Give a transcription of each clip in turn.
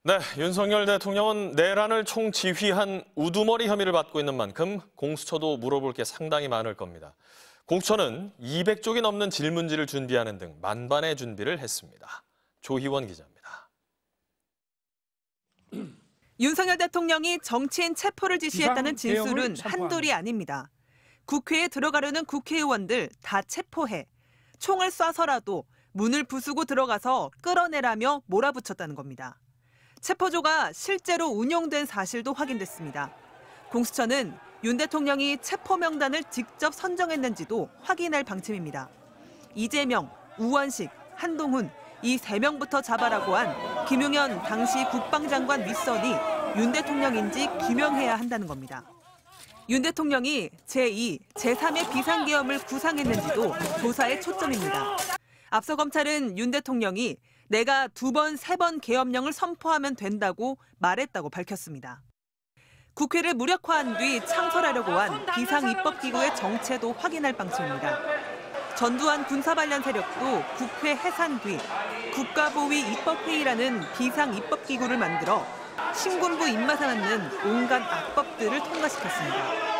네, 윤석열 대통령은 내란을 총지휘한 우두머리 혐의를 받고 있는 만큼 공수처도 물어볼 게 상당히 많을 겁니다. 공수처는 200쪽이 넘는 질문지를 준비하는 등 만반의 준비를 했습니다. 조희원 기자입니다. 윤석열 대통령이 정치인 체포를 지시했다는 진술은 한둘이 아닙니다. 국회에 들어가려는 국회의원들 다 체포해 총을 쏴서라도 문을 부수고 들어가서 끌어내라며 몰아붙였다는 겁니다. 체포조가 실제로 운용된 사실도 확인됐습니다. 공수처는 윤 대통령이 체포 명단을 직접 선정했는지도 확인할 방침입니다. 이재명, 우원식, 한동훈 이 3명부터 잡아라고 한 김용현 당시 국방장관 윗선이 윤 대통령인지 규명해야 한다는 겁니다. 윤 대통령이 제2, 제3의 비상계엄을 구상했는지도 조사의 초점입니다. 앞서 검찰은 윤 대통령이 내가 2번, 3번 계엄령을 선포하면 된다고 말했다고 밝혔습니다. 국회를 무력화한 뒤 창설하려고 한 비상입법기구의 정체도 확인할 방침입니다. 전두환 군사반란 세력도 국회 해산 뒤 국가보위 입법회의라는 비상입법기구를 만들어 신군부 입맛에 맞는 온갖 악법들을 통과시켰습니다.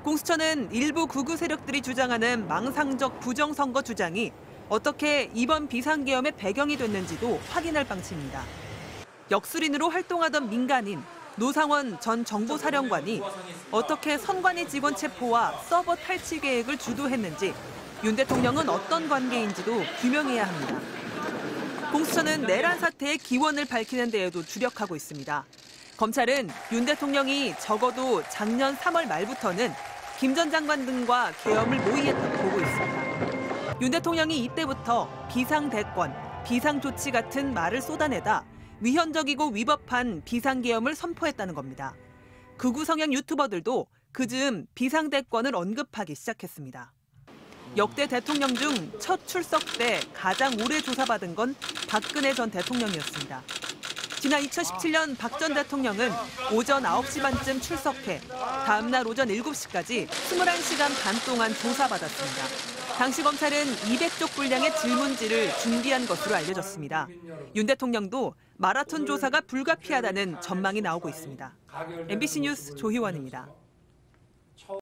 공수처는 일부 극우 세력들이 주장하는 망상적 부정선거 주장이 어떻게 이번 비상계엄의 배경이 됐는지도 확인할 방침입니다. 역술인으로 활동하던 민간인 노상원 전 정보사령관이 어떻게 선관위 직원 체포와 서버 탈취 계획을 주도했는지 윤 대통령은 어떤 관계인지도 규명해야 합니다. 공수처는 내란 사태의 기원을 밝히는 데에도 주력하고 있습니다. 검찰은 윤 대통령이 적어도 작년 3월 말부터는 김 전 장관 등과 계엄을 모의했다고 보고 있습니다. 윤 대통령이 이때부터 비상대권, 비상조치 같은 말을 쏟아내다 위헌적이고 위법한 비상계엄을 선포했다는 겁니다. 극우 성향 유튜버들도 그즈음 비상대권을 언급하기 시작했습니다. 역대 대통령 중 첫 출석 때 가장 오래 조사받은 건 박근혜 전 대통령이었습니다. 지난 2017년 박 전 대통령은 오전 9시 반쯤 출석해 다음 날 오전 7시까지 21시간 반 동안 조사받았습니다. 당시 검찰은 200쪽 분량의 질문지를 준비한 것으로 알려졌습니다. 윤 대통령도 마라톤 조사가 불가피하다는 전망이 나오고 있습니다. MBC 뉴스 조희원입니다.